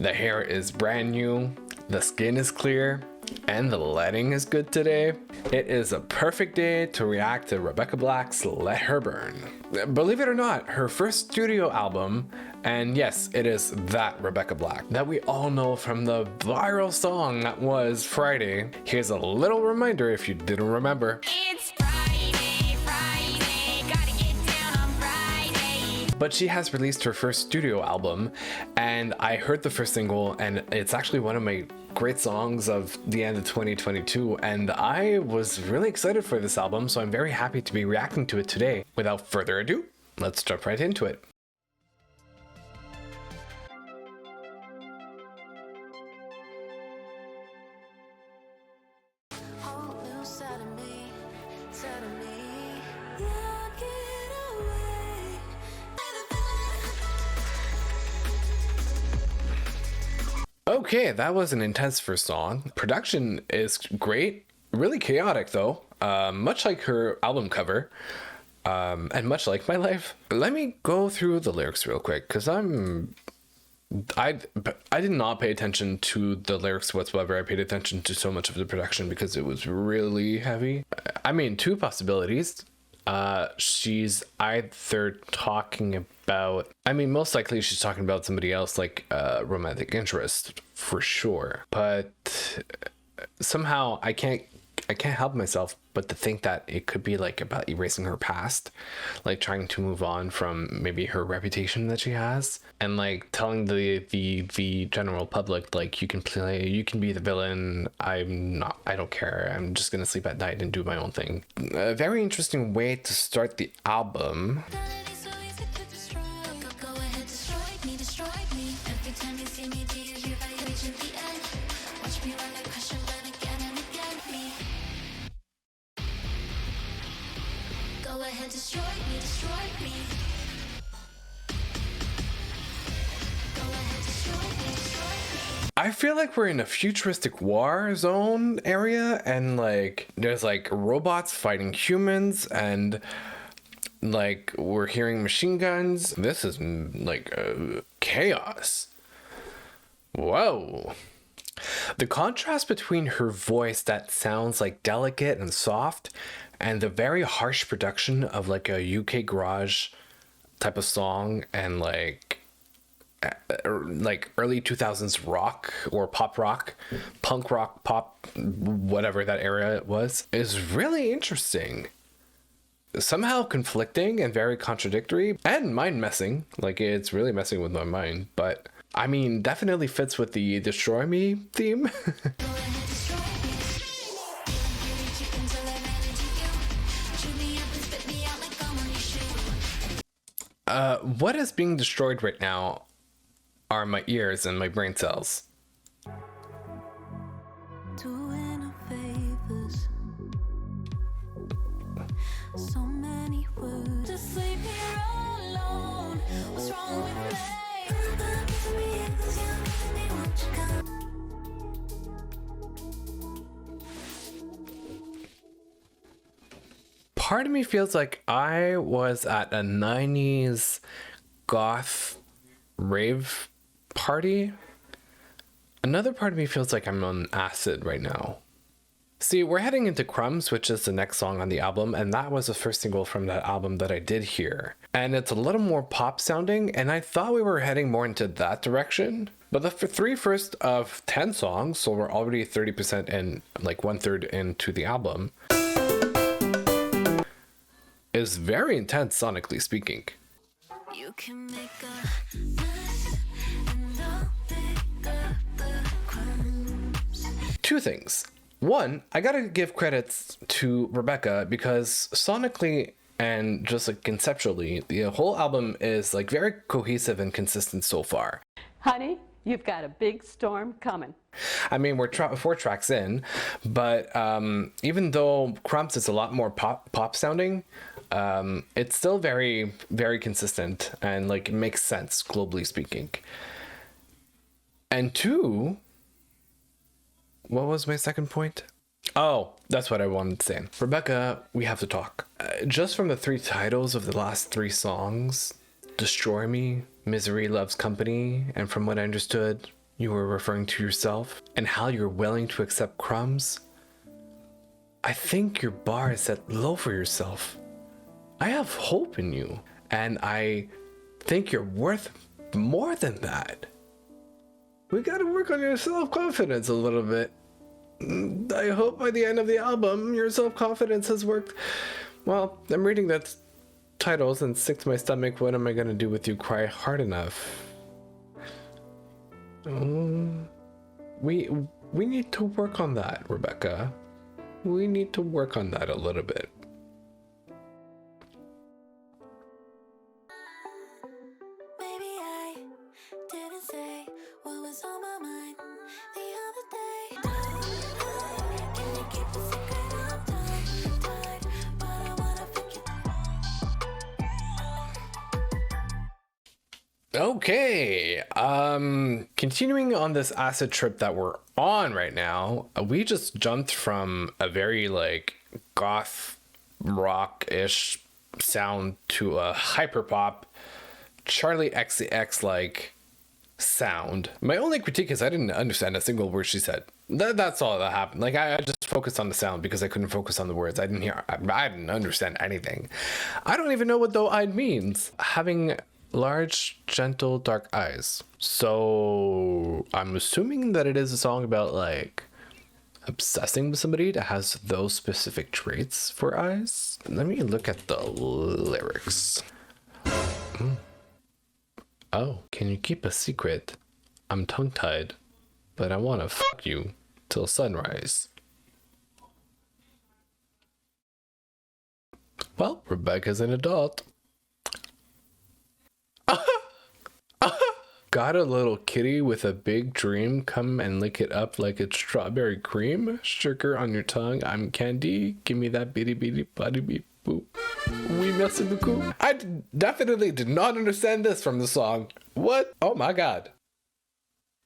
The hair is brand new, the skin is clear, and the lighting is good today. It is a perfect day to react to Rebecca Black's Let Her Burn. Believe it or not, her first studio album, and yes, it is that Rebecca Black that we all know from the viral song that was Friday. Here's a little reminder if you didn't remember. It's Friday, Friday, gotta get down on Friday. But she has released her first studio album, and I heard the first single, and it's actually one of my great songs of the end of 2022, and I was really excited for this album, so I'm very happy to be reacting to it today. Without further ado, let's jump right into it. Okay, that was an intense first song. Production is great, really chaotic though, much like her album cover, and much like my life. Let me go through the lyrics real quick, because I did not pay attention to the lyrics whatsoever. I paid attention to so much of the production because it was really heavy. I mean, two possibilities. She's either talking about, I mean, most likely she's talking about somebody else, like romantic interest for sure, but somehow I can't help myself but to think that it could be like about erasing her past, like trying to move on from maybe her reputation that she has, and like telling the general public, like, you can be the villain, I don't care, I'm just gonna sleep at night and do my own thing. A very interesting way to start the album. I feel like we're in a futuristic war zone area, and like there's like robots fighting humans, and like we're hearing machine guns. This is like chaos. Whoa. The contrast between her voice that sounds like delicate and soft, and the very harsh production of like a UK garage type of song, and like early 2000s rock or pop rock, punk rock, pop, whatever that era it was, is really interesting. Somehow conflicting and very contradictory, and mind messing. Like, it's really messing with my mind, but I mean, definitely fits with the Destroy Me theme. What is being destroyed right now are my ears and my brain cells. Doing favors. So many words to sleep here alone. What's wrong with me? Part of me feels like I was at a 90s goth rave party. Another part of me feels like I'm on acid right now. See, we're heading into Crumbs, which is the next song on the album, and that was the first single from that album that I did hear. And it's a little more pop sounding, and I thought we were heading more into that direction. But the three first of 10 songs, so we're already 30% and like 1/3 into the album, is very intense sonically speaking. You can make a mess and I'll pick up the crumbs. Two things. One, I gotta give credits to Rebecca, because sonically and just like conceptually, the whole album is like very cohesive and consistent so far. Honey, you've got a big storm coming. I mean, we're 4 tracks in, but even though Crumbs is a lot more pop sounding, it's still very, very consistent and like it makes sense globally speaking. And two, what was my second point? Oh, that's what I wanted to say. Rebecca, we have to talk. Just from the 3 titles of the last 3 songs, Destroy Me, Misery Loves Company, and from what I understood, you were referring to yourself and how you're willing to accept crumbs. I think your bar is set low for yourself. I have hope in you, and I think you're worth more than that. We gotta work on your self-confidence a little bit. I hope by the end of the album, your self-confidence has worked. Well, I'm reading that titles and sick to my stomach. What am I gonna do with you? Cry hard enough. We need to work on that, Rebecca. We need to work on that a little bit. Maybe I didn't say what was on my mind the other day. Can you keep a secret? I'm tired, but I wanna pick you. Okay, continuing on this acid trip that we're on right now, we just jumped from a very like goth rock-ish sound to a hyperpop Charlie XCX like sound. My only critique is I didn't understand a single word she said. That's all that happened. Like I just focused on the sound because I couldn't focus on the words. I didn't understand anything. I don't even know what Doe Eyed means. Having large, gentle, dark eyes. So I'm assuming that it is a song about like obsessing with somebody that has those specific traits for eyes. Let me look at the lyrics. Oh, can you keep a secret? I'm tongue-tied, but I wanna fuck you till sunrise. Well, Rebecca's an adult. Got a little kitty with a big dream, come and lick it up like it's strawberry cream. Sugar on your tongue, I'm candy. Give me that bitty bitty body beep boop. We merci beaucoup. I definitely did not understand this from the song. What? Oh my god.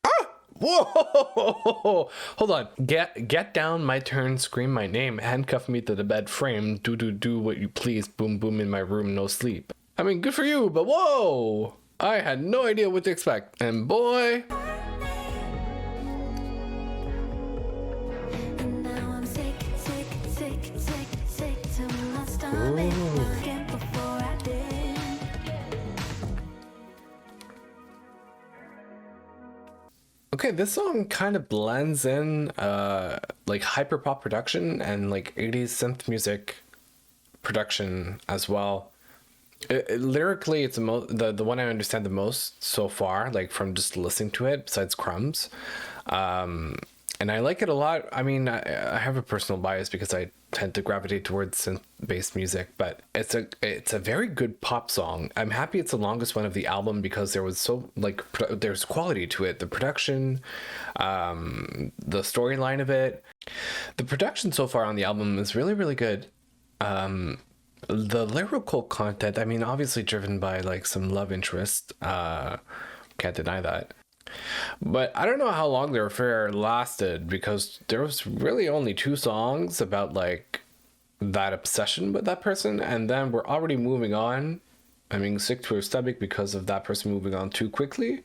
Ah! Whoa! Hold on. Get down, my turn, scream my name, handcuff me to the bed frame, do what you please, boom boom in my room, no sleep. I mean, good for you, but whoa! I had no idea what to expect. And boy... And now I'm sick to my stomach. Again before I did. Okay, this song kind of blends in like hyperpop production and like 80s synth music production as well. Lyrically, it's the one I understand the most so far, like from just listening to it, besides Crumbs. And I like it a lot. I mean, I have a personal bias because I tend to gravitate towards synth-based music, but it's a very good pop song. I'm happy it's the longest one of the album because there was there's quality to it. The production, the storyline of it. The production so far on the album is really, really good. The lyrical content, I mean, obviously driven by like some love interest, can't deny that. But I don't know how long their affair lasted because there was really only 2 songs about like that obsession with that person, and then we're already moving on. I mean, sick to her stomach because of that person moving on too quickly.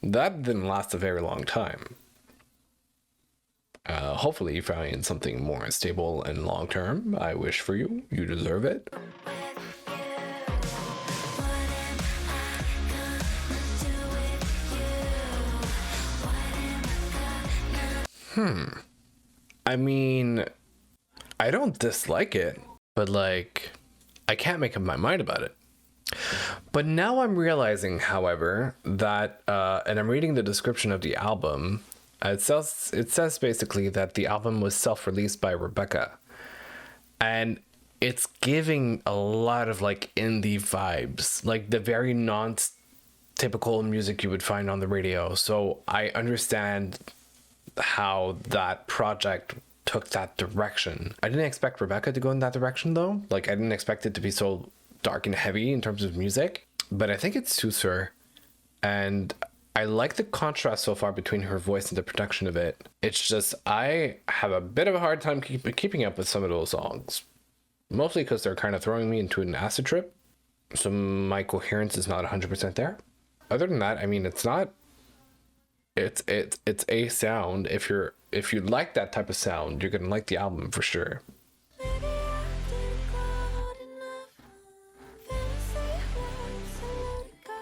That didn't last a very long time. Hopefully you find something more stable and long term. I wish for you. You deserve it. I mean, I don't dislike it, but like, I can't make up my mind about it. But now I'm realizing, however, that, and I'm reading the description of the album, it says basically that the album was self-released by Rebecca. And it's giving a lot of like indie vibes, like the very non-typical music you would find on the radio. So I understand how that project took that direction. I didn't expect Rebecca to go in that direction though. Like I didn't expect it to be so dark and heavy in terms of music, but I think it suits her. And I like the contrast so far between her voice and the production of it. It's just, I have a bit of a hard time keeping up with some of those songs. Mostly because they're kind of throwing me into an acid trip. So my coherence is not 100% there. Other than that, I mean, it's not It's a sound. If you like that type of sound, you're gonna like the album for sure. Maybe I didn't grow old enough. Fantasy love's a loaded gun.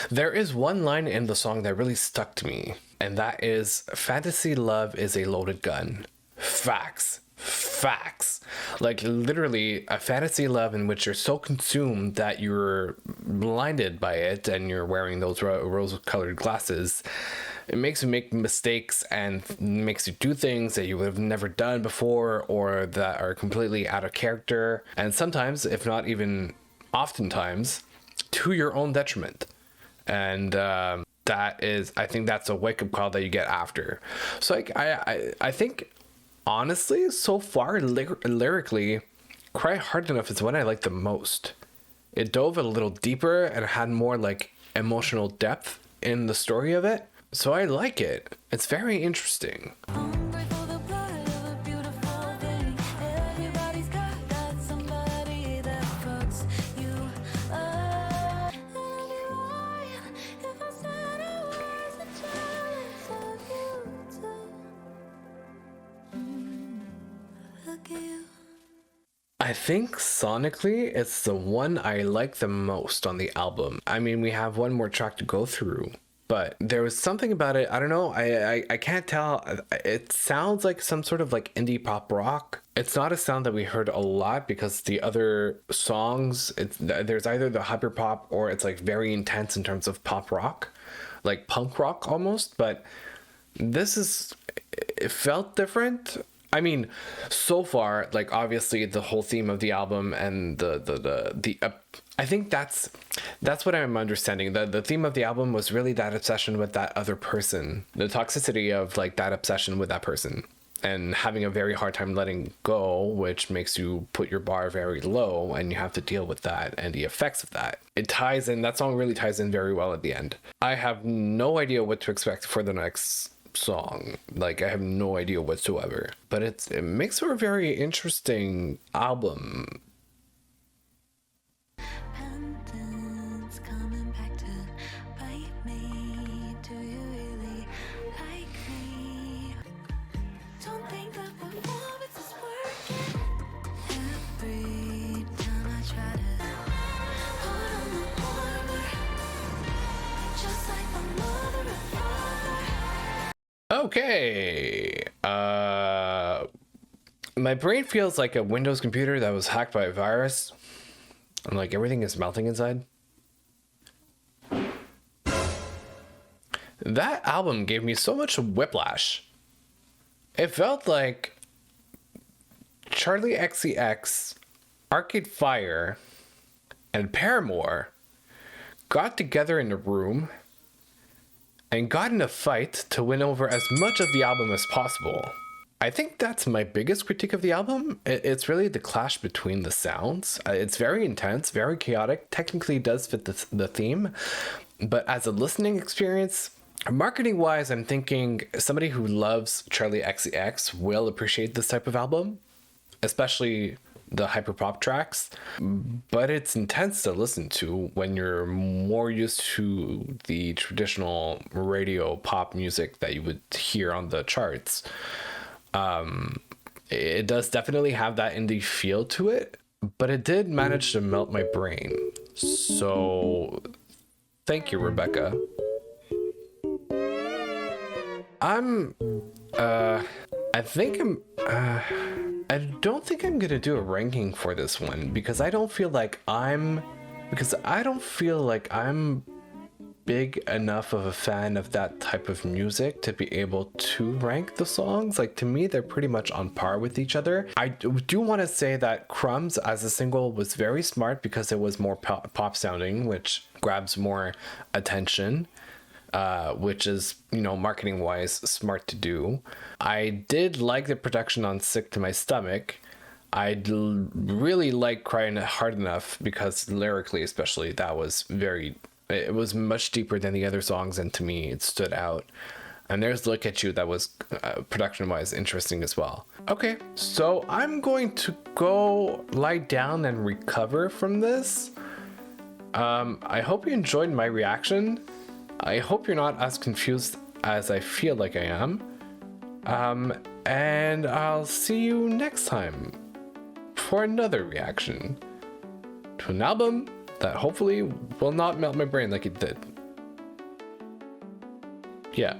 There is one line in the song that really stuck to me, and that is fantasy love is a loaded gun. Facts. Facts. Like literally a fantasy love in which you're so consumed that you're blinded by it and you're wearing those rose-colored glasses. It makes you make mistakes and makes you do things that you would have never done before or that are completely out of character. And sometimes, if not even oftentimes, to your own detriment. And that is, I think that's a wake-up call that you get after. So like I think honestly so far lyrically, Cry Hard Enough is what I like the most. It dove a little deeper and had more like emotional depth in the story of it, so I like it. It's very interesting. Hungry for the blood of a beautiful thing. Everybody's got somebody that fucks you up. And I'd be lying if I said I wasn't jealous of you too. Look at you. I think sonically it's the one I like the most on the album. I mean, we have one more track to go through, but there was something about it. I don't know. I can't tell. It sounds like some sort of like indie pop rock. It's not a sound that we heard a lot because the other songs, there's either the hyper pop or it's like very intense in terms of pop rock, like punk rock almost. But it felt different. I mean, so far, like obviously the whole theme of the album and I think that's what I'm understanding. The theme of the album was really that obsession with that other person, the toxicity of like that obsession with that person and having a very hard time letting go, which makes you put your bar very low and you have to deal with that and the effects of that. It ties in, that song really ties in very well at the end. I have no idea what to expect for the next song. Like I have no idea whatsoever, but it makes for a very interesting album. Pendants coming back to bite me. Do you really like me? Don't think that performance is working. Every time I try to put on the armor, just like my mother and father. Okay. My brain feels like a Windows computer that was hacked by a virus. And like everything is melting inside. That album gave me so much whiplash. It felt like Charlie XCX, Arcade Fire, and Paramore got together in a room and got in a fight to win over as much of the album as possible. I think that's my biggest critique of the album. It's really the clash between the sounds. It's very intense, very chaotic, technically does fit the theme, but as a listening experience, marketing wise, I'm thinking somebody who loves Charlie XCX will appreciate this type of album, especially the hyperpop tracks, but it's intense to listen to when you're more used to the traditional radio pop music that you would hear on the charts. It does definitely have that indie feel to it, but it did manage to melt my brain. So thank you, Rebecca. I don't think I'm gonna do a ranking for this one because I don't feel like I'm big enough of a fan of that type of music to be able to rank the songs. Like to me, they're pretty much on par with each other. I do want to say that Crumbs as a single was very smart because it was more pop sounding, which grabs more attention. Which is, marketing wise smart to do. I did like the production on Sick to My Stomach. I really like Crying Hard Enough because lyrically especially it was much deeper than the other songs and to me it stood out. And there's Look at You that was production wise interesting as well. Okay, so I'm going to go lie down and recover from this I hope you enjoyed my reaction. I hope you're not as confused as I feel like I am. And I'll see you next time for another reaction to an album that hopefully will not melt my brain like it did. Yeah.